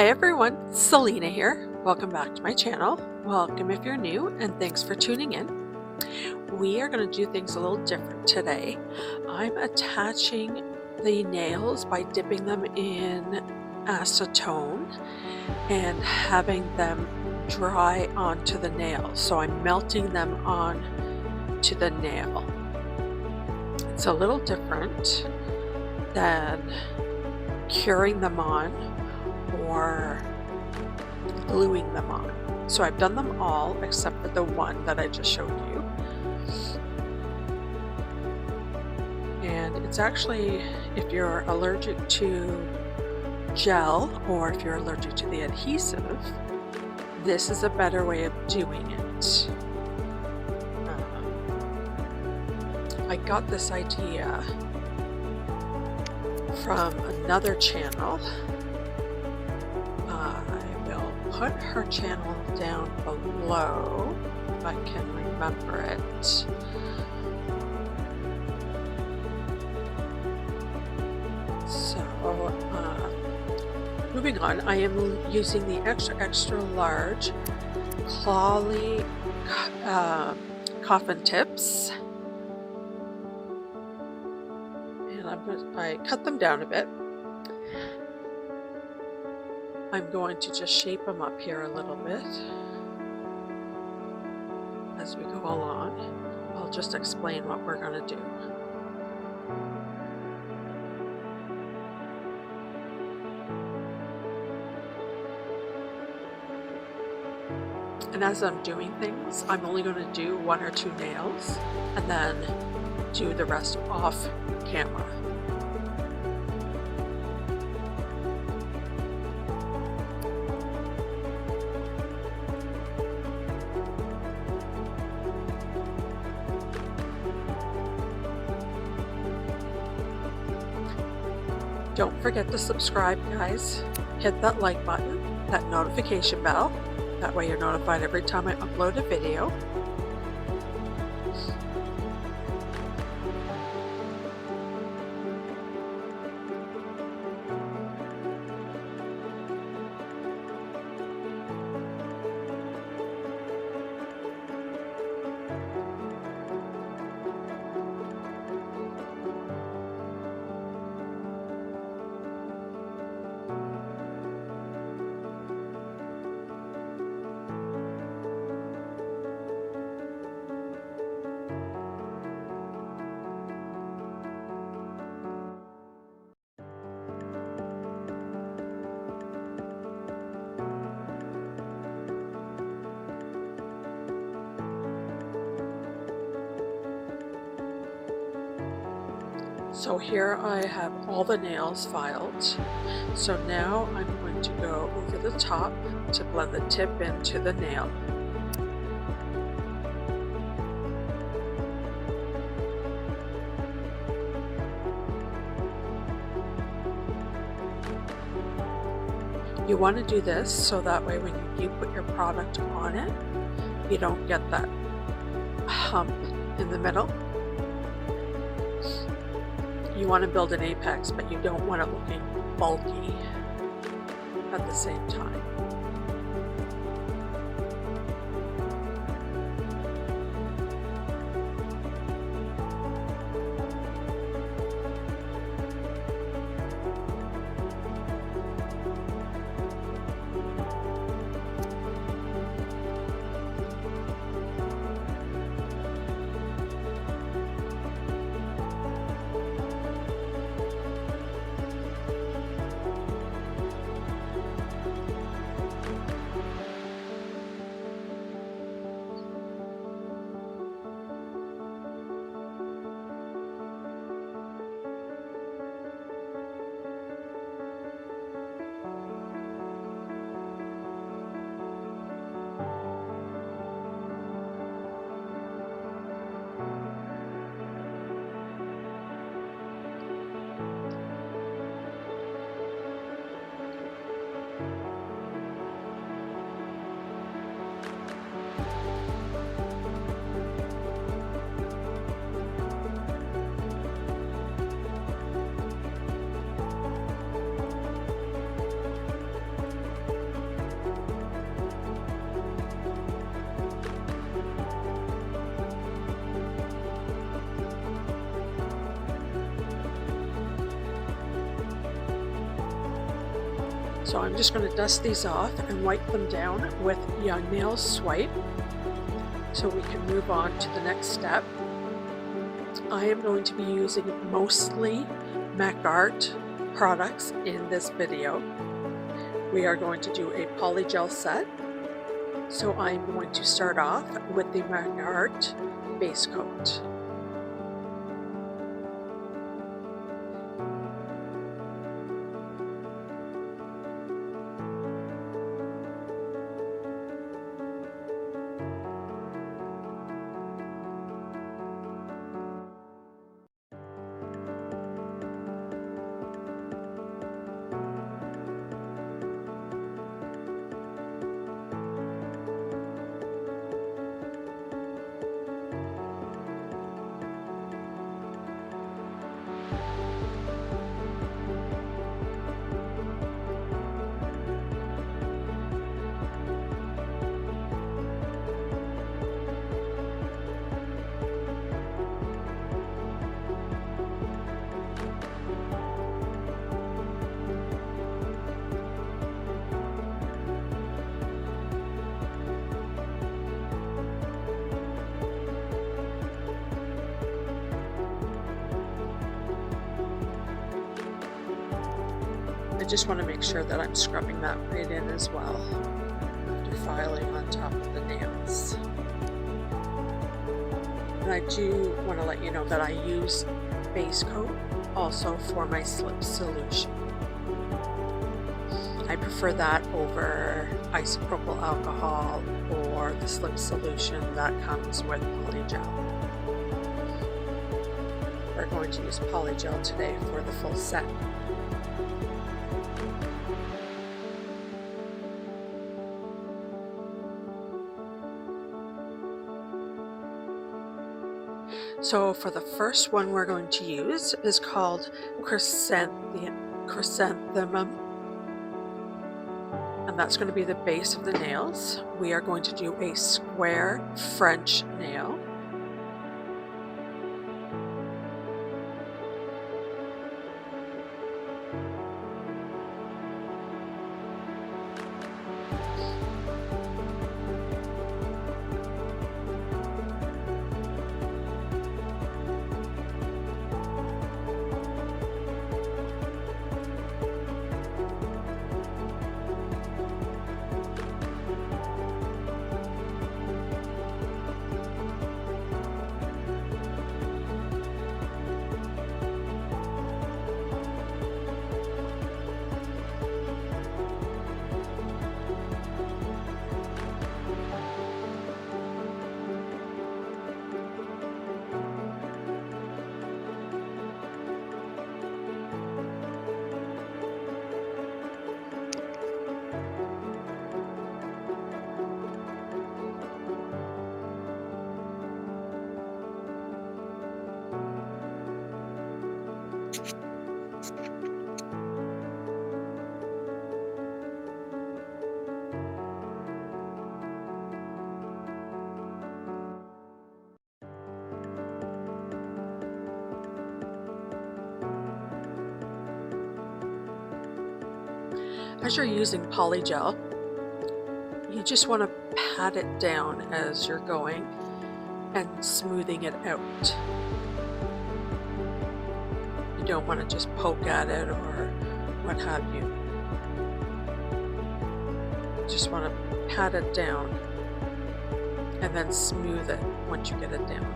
Hi everyone, Selena here. Welcome back to my channel. Welcome if you're new, and thanks for tuning in. We are going to do things a little different today. I'm attaching the nails by dipping them in acetone and having them dry onto the nail. So I'm melting them on to the nail. It's a little different than curing them on or gluing them on. So I've done them all except for the one that I just showed you. And it's actually, if you're allergic to gel or if you're allergic to the adhesive, this is a better way of doing it. I got this idea from another channel. I will put her channel down below if I can remember it. So, moving on, I am using the extra large Clawley coffin tips. I cut them down a bit. I'm going to just shape them up here a little bit as we go along. I'll just explain what we're going to do. And as I'm doing things, I'm only going to do 1 or 2 nails and then do the rest off camera. Don't forget to subscribe, guys. Hit that like button, that notification bell. That way you're notified every time I upload a video. So here I have all the nails filed. So now I'm going to go over the top to blend the tip into the nail. You want to do this so that way when you put your product on it, you don't get that hump in the middle. You want to build an apex, but you don't want it looking bulky at the same time. So I'm just going to dust these off and wipe them down with Young Nail Swipe so we can move on to the next step. I am going to be using mostly Makartt products in this video. We are going to do a polygel set. So I'm going to start off with the Makartt base coat. I just want to make sure that I'm scrubbing that right in as well after filing on top of the nails. And I do want to let you know that I use base coat also for my slip solution. I prefer that over isopropyl alcohol or the slip solution that comes with polygel. We're going to use polygel today for the full set. So for the first one we're going to use is called chrysanthemum, and that's going to be the base of the nails. We are going to do a square French nail. As you're using polygel, you just want to pat it down as you're going and smoothing it out. You don't want to just poke at it or what have you. You just want to pat it down and then smooth it once you get it down.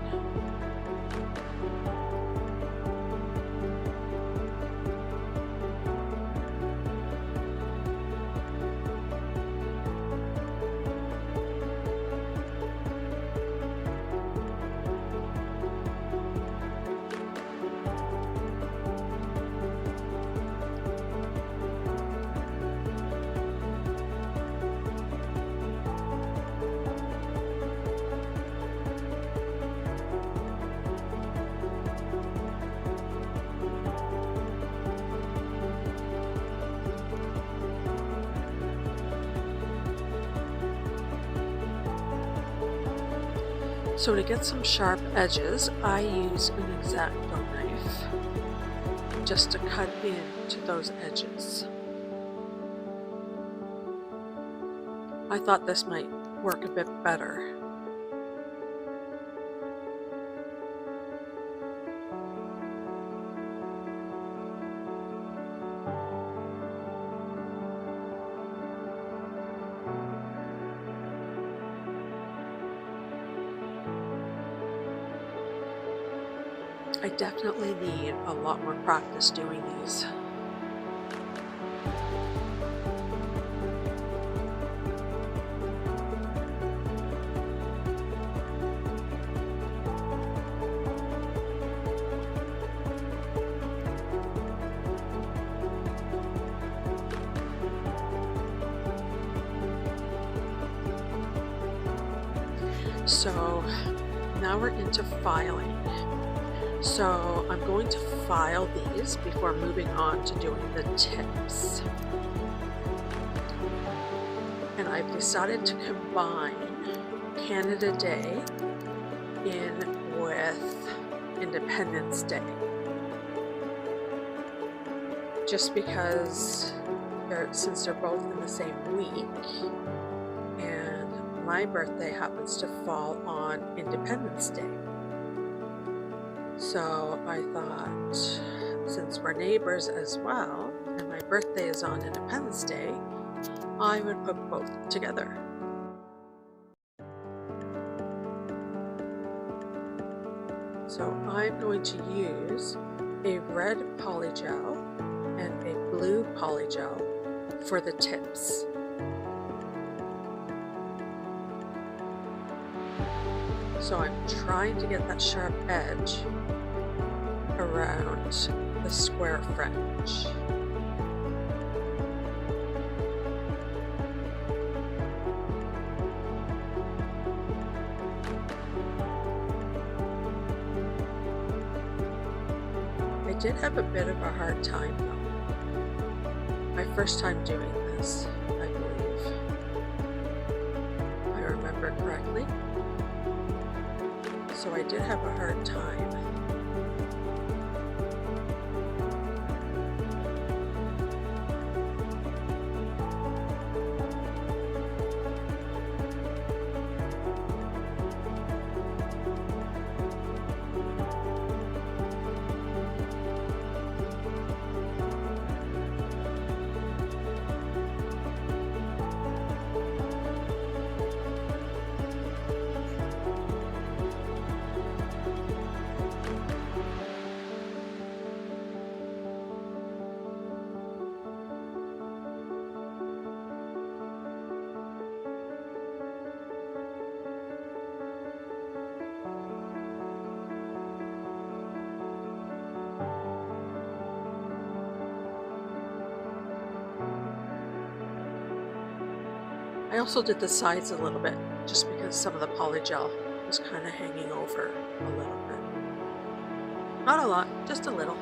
So to get some sharp edges, I use an X-Acto knife just to cut into those edges. I thought this might work a bit better. I definitely need a lot more practice doing these. So now we're into filing. So I'm going to file these before moving on to doing the tips. And I've decided to combine Canada Day in with Independence Day. Just because since they're both in the same week, and my birthday happens to fall on Independence Day. So I thought, since we're neighbors as well, and my birthday is on Independence Day, I would put both together. So I'm going to use a red polygel and a blue polygel for the tips. So I'm trying to get that sharp edge around the square fringe. I did have a bit of a hard time though. My first time doing this, I believe. If I remember correctly. So I did have a hard time. I also did the sides a little bit, just because some of the polygel was kind of hanging over a little bit. Not a lot, just a little.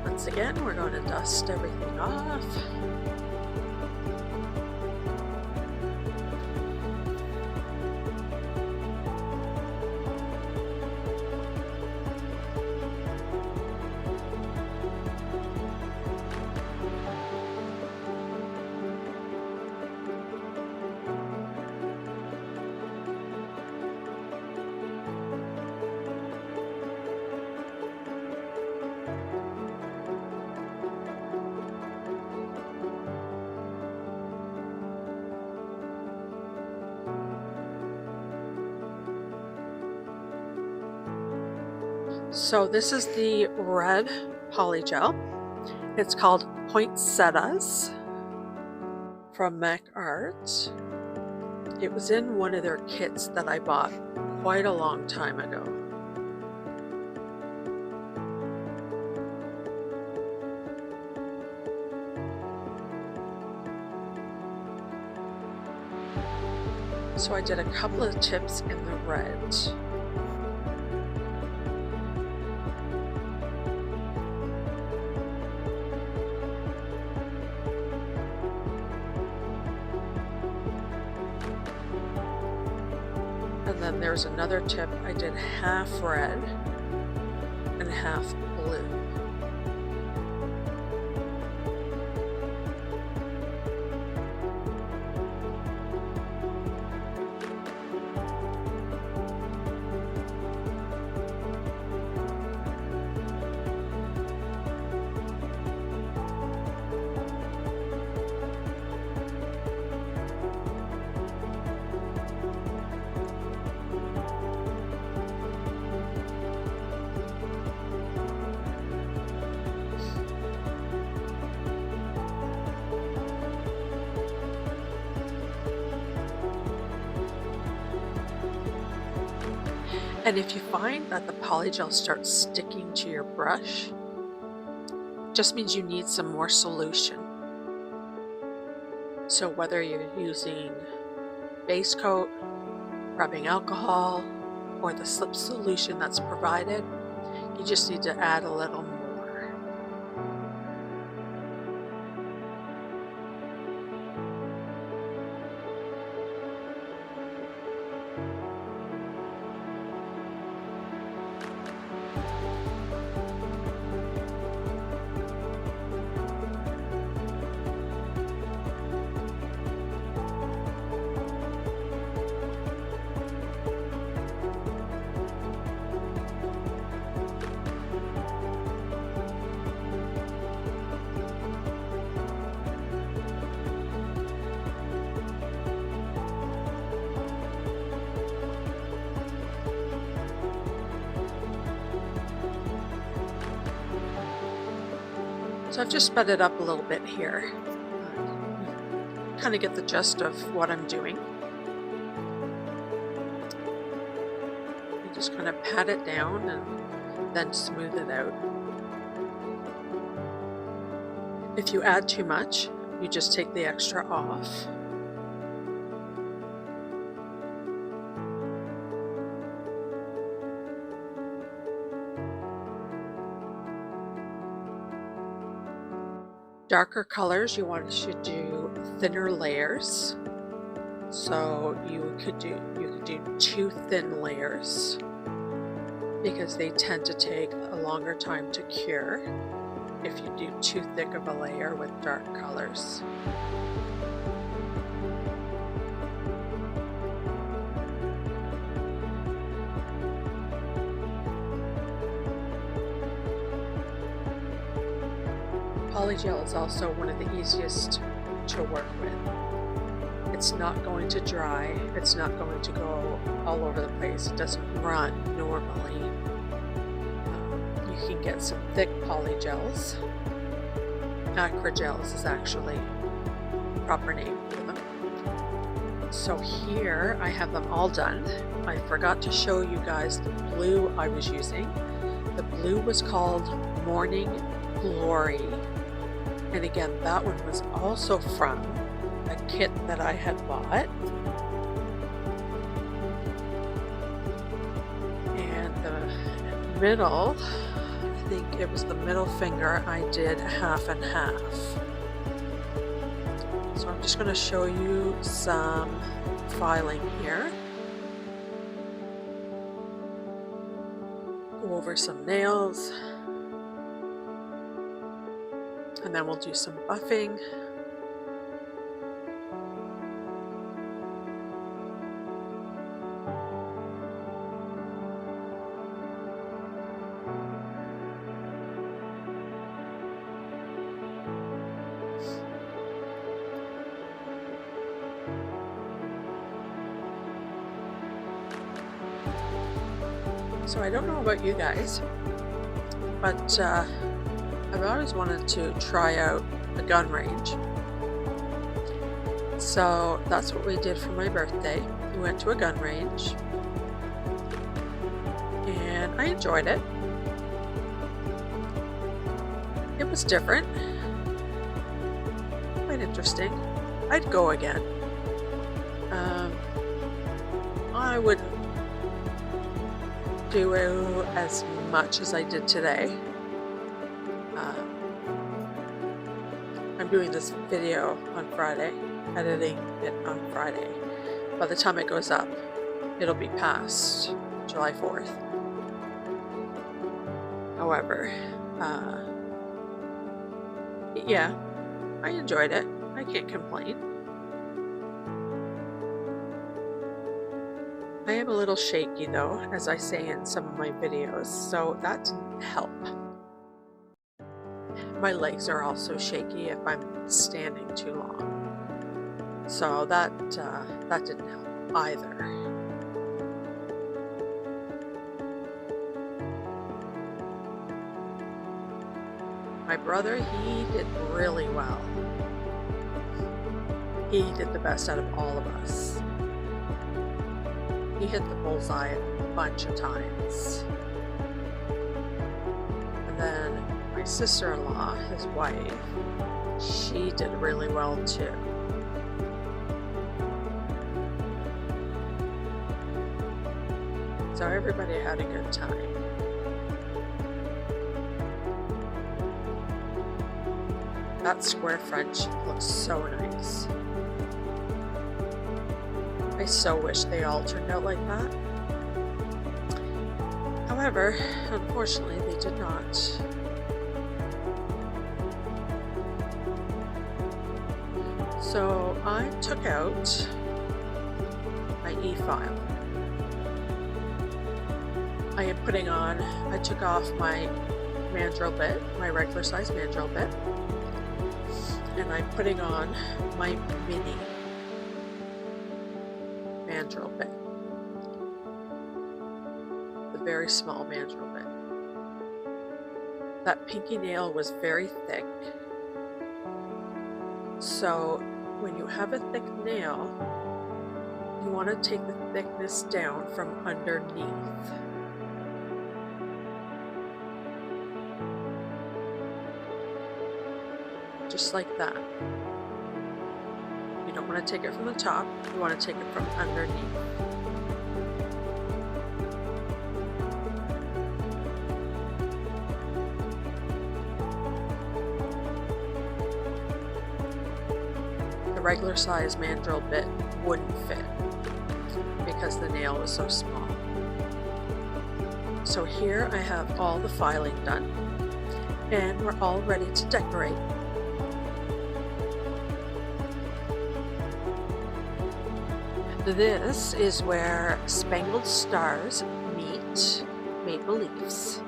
Once again, we're going to dust everything off. So this is the red polygel. It's called Poinsettias from Makartt. It was in one of their kits that I bought quite a long time ago. So I did a couple of tips in the red. And then there's another tip. I did half red and half blue. And if you find that the polygel starts sticking to your brush, it just means you need some more solution. So whether you're using base coat, rubbing alcohol, or the slip solution that's provided, you just need to add a little more. So I've just sped it up a little bit here. Kind of get the gist of what I'm doing. You just kind of pat it down and then smooth it out. If you add too much, you just take the extra off. Darker colors, you should do thinner layers. So you could do 2 thin layers because they tend to take a longer time to cure if you do too thick of a layer with dark colors. Polygel is also one of the easiest to work with. It's not going to dry, it's not going to go all over the place, it doesn't run normally. You can get some thick polygels. Acrygels is actually the proper name for them. So here I have them all done. I forgot to show you guys the blue I was using. The blue was called Morning Glory. And again, that one was also from a kit that I had bought. And the middle, I think it was the middle finger, I did half and half. So I'm just going to show you some filing here. Go over some nails. And then we'll do some buffing. So I don't know about you guys, but I've always wanted to try out a gun range. So that's what we did for my birthday. We went to a gun range and I enjoyed it. It was different, quite interesting. I'd go again. I wouldn't do as much as I did today. I'm doing this video on Friday, editing it on Friday. By the time it goes up, it'll be past July 4th. However, yeah, I enjoyed it. I can't complain. I am a little shaky though, as I say in some of my videos, so that didn't help. My legs are also shaky if I'm standing too long, so that didn't help either. My brother, he did really well. He did the best out of all of us. He hit the bullseye a bunch of times. And then my sister-in-law, his wife, she did really well too. So everybody had a good time. That square French looks so nice. I so wish they all turned out like that. However, unfortunately, they did not. So I took out my e-file. I took off my mandrel bit, my regular size mandrel bit, and I'm putting on my mini mandrel bit, the very small mandrel bit. That pinky nail was very thick, so when you have a thick nail, you want to take the thickness down from underneath. Just like that. You don't want to take it from the top, you want to take it from underneath. The regular size mandrel bit wouldn't fit because the nail was so small. So here I have all the filing done, and we're all ready to decorate. This is where spangled stars meet maple leaves.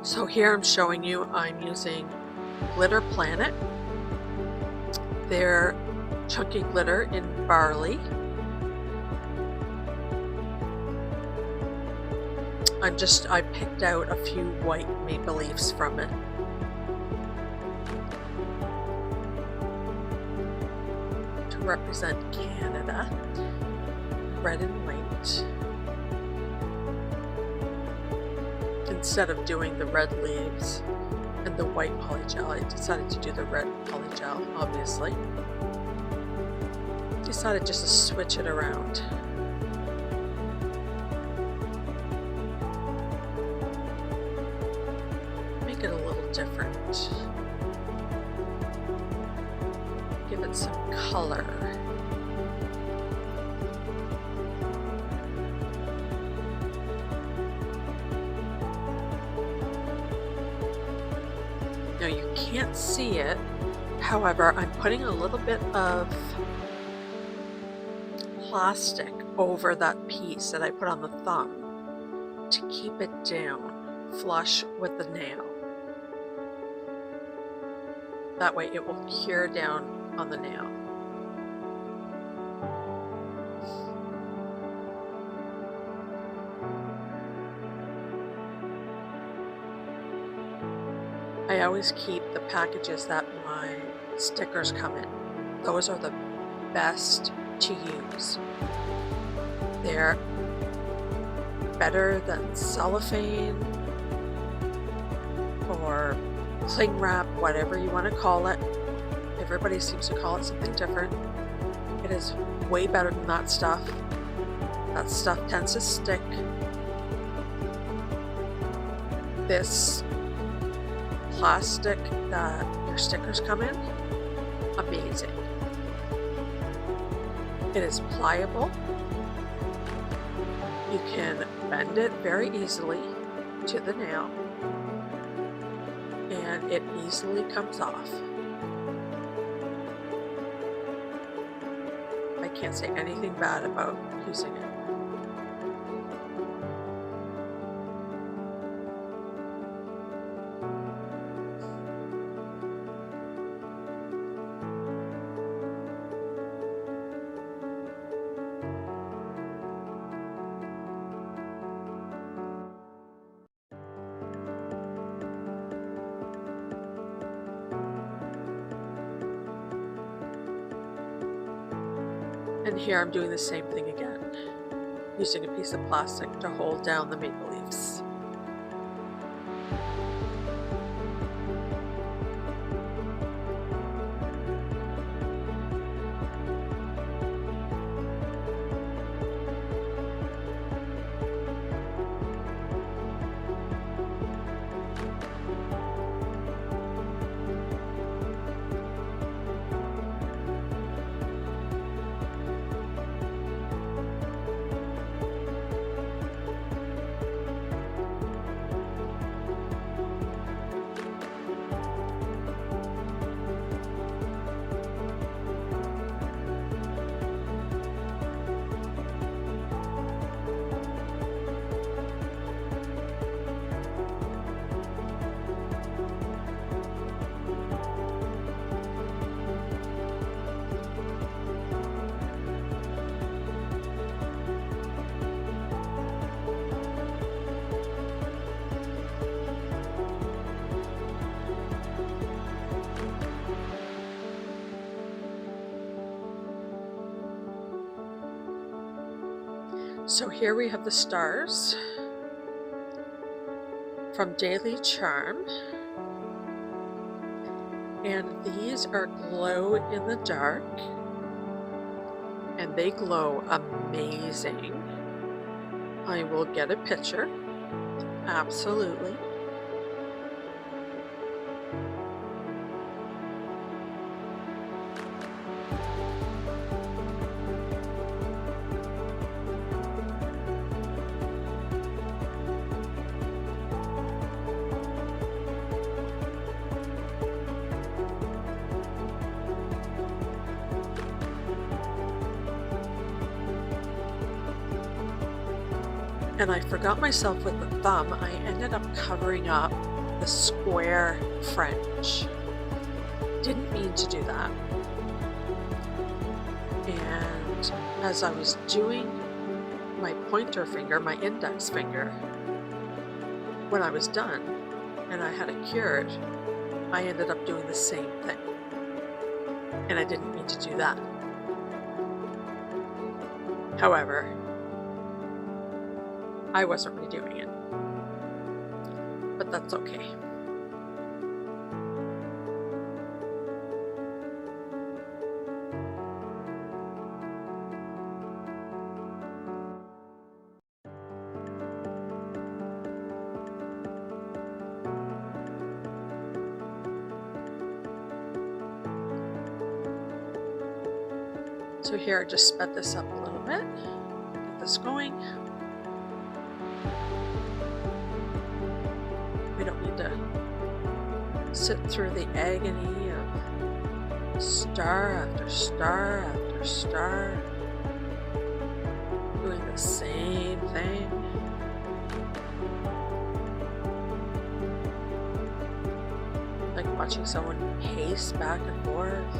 So here I'm showing you, I'm using Glitter Planet. They're chunky glitter in barley. I picked out a few white maple leaves from it. To represent Canada, red and white. Instead of doing the red leaves and the white polygel, I decided to do the red polygel, obviously. Decided just to switch it around. Make it a little different. Give it some color. Now you can't see it, however, I'm putting a little bit of plastic over that piece that I put on the thumb to keep it down, flush with the nail. That way it will cure down on the nail. always keep the packages that my stickers come in. Those are the best to use. They're better than cellophane or cling wrap, whatever you want to call it. Everybody seems to call it something different. It is way better than that stuff. That stuff tends to stick. This plastic that your stickers come in, amazing. It is pliable. You can bend it very easily to the nail, and it easily comes off. I can't say anything bad about using it. And here I'm doing the same thing again, using a piece of plastic to hold down the maple leaves. So here we have the stars from Daily Charm, and these are glow in the dark, and they glow amazing. I will get a picture, absolutely. And I forgot myself with the thumb. I ended up covering up the square French. Didn't mean to do that. And as I was doing my pointer finger, my index finger, when I was done and I had it cured, I ended up doing the same thing. And I didn't mean to do that. However, I wasn't redoing it, but that's okay. So here I just sped this up a little bit, get this going. We don't need to sit through the agony of star after star after star, doing the same thing. Like watching someone pace back and forth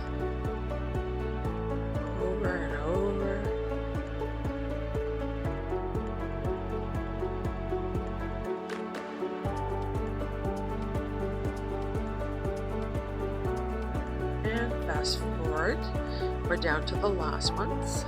over and over. fast forward. We're down to the last ones.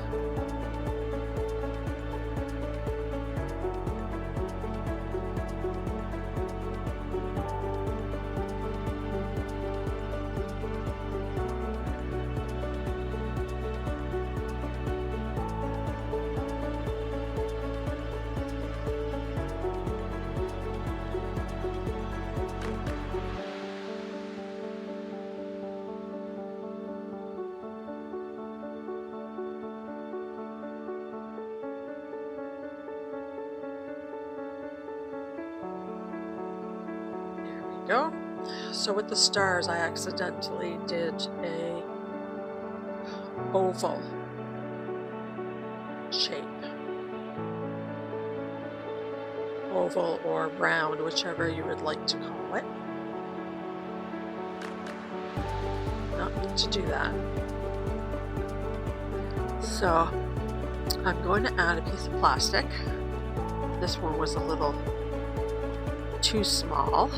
Go. So with the stars, I accidentally did a oval shape. Oval or round, whichever you would like to call it. Not meant to do that. So I'm going to add a piece of plastic. This one was a little too small.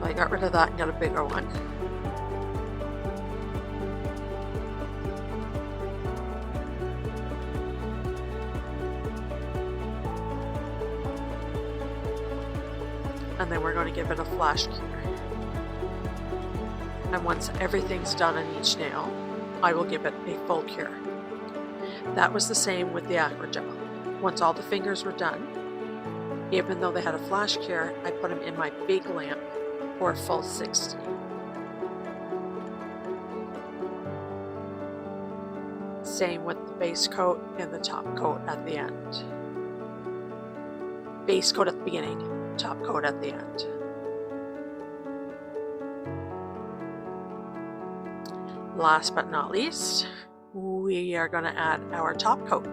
I got rid of that and got a bigger one. And then we're going to give it a flash cure. And once everything's done on each nail, I will give it a full cure. That was the same with the Acrygel. Once all the fingers were done, even though they had a flash cure, I put them in my big lamp for a full 60. Same with the base coat and the top coat at the end. Base coat at the beginning, top coat at the end. Last but not least, we are going to add our top coat.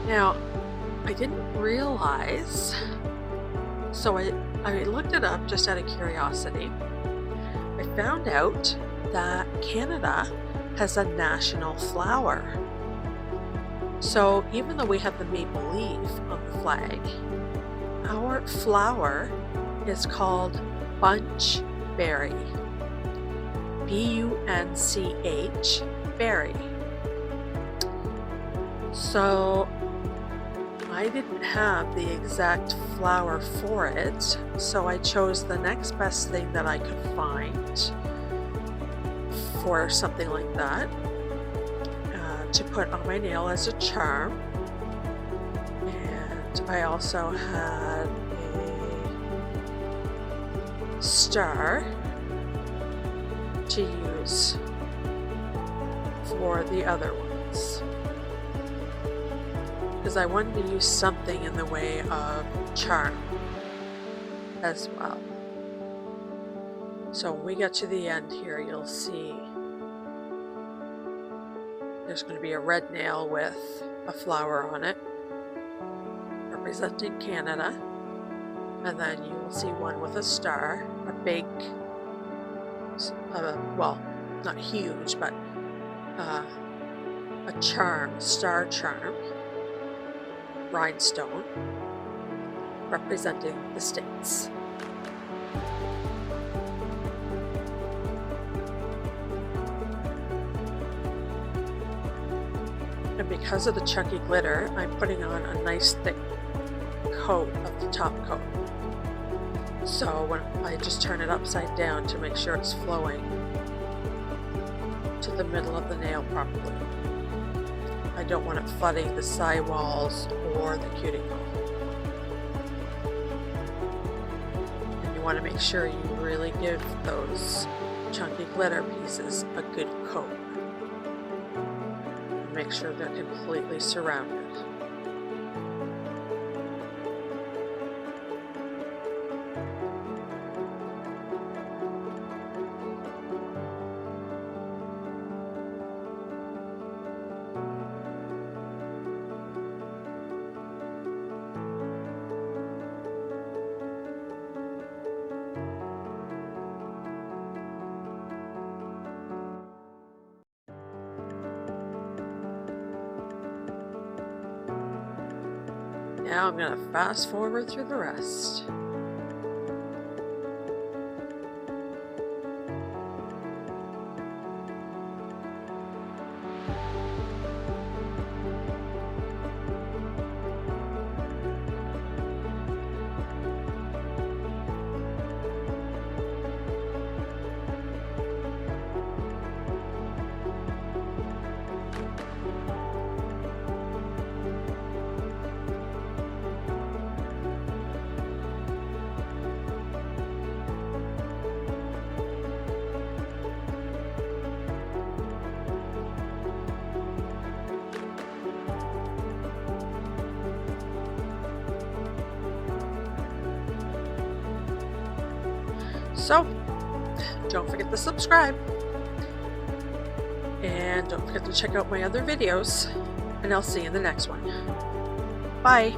Now, I didn't realize, so I looked it up just out of curiosity. I found out that Canada has a national flower. So even though we have the maple leaf on the flag, our flower is called bunchberry. B-U-N-C-H, berry. So I didn't have the exact flower for it, so I chose the next best thing that I could find for something like that to put on my nail as a charm. And I also had a star to use for the other ones, because I wanted to use something in the way of charm as well. So when we get to the end here, you'll see there's going to be a red nail with a flower on it representing Canada, and then you will see one with a star, a big, well, not huge, but a charm, star charm, rhinestone, representing the states. And because of the chunky glitter, I'm putting on a nice thick coat of the top coat. So when I just turn it upside down to make sure it's flowing to the middle of the nail properly. I don't want it flooding the side walls or the cuticle. And you want to make sure you really give those chunky glitter pieces a good coat. Make sure they're completely surrounded. Now I'm going to fast forward through the rest. So, don't forget to subscribe, and don't forget to check out my other videos, and I'll see you in the next one. Bye!